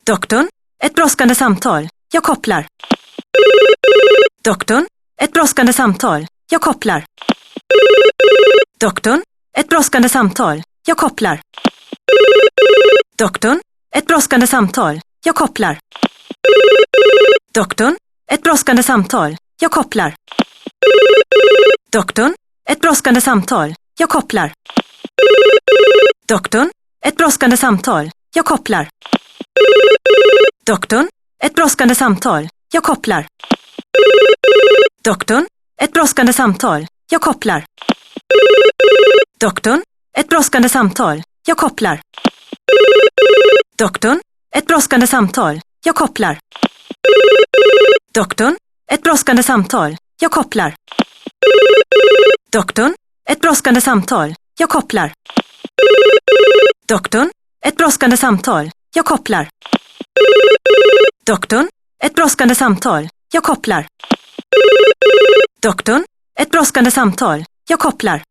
Doktorn, ett brådskande samtal. Jag kopplar. Doktorn, ett brådskande samtal. Jag kopplar. Doktorn, ett brådskande samtal. Jag kopplar. Doktorn, ett brådskande samtal. Jag kopplar. Doktorn, ett brådskande samtal. Jag kopplar. Doktorn, ett brådskande samtal. Jag kopplar. Doktorn, ett brådskande samtal. Jag kopplar. Doktorn, ett brådskande samtal. Jag kopplar. Doktorn, ett brådskande samtal. Jag kopplar. Doktorn, ett brådskande samtal. Jag kopplar. Doktorn, ett brådskande samtal. Jag kopplar. Doktorn, ett brådskande samtal. Jag kopplar. Doktorn, ett brådskande samtal. Jag kopplar. Doktorn, ett brådskande samtal. Jag kopplar. Doktorn, ett brådskande samtal. Jag kopplar. Doktorn, ett brådskande samtal. Jag kopplar.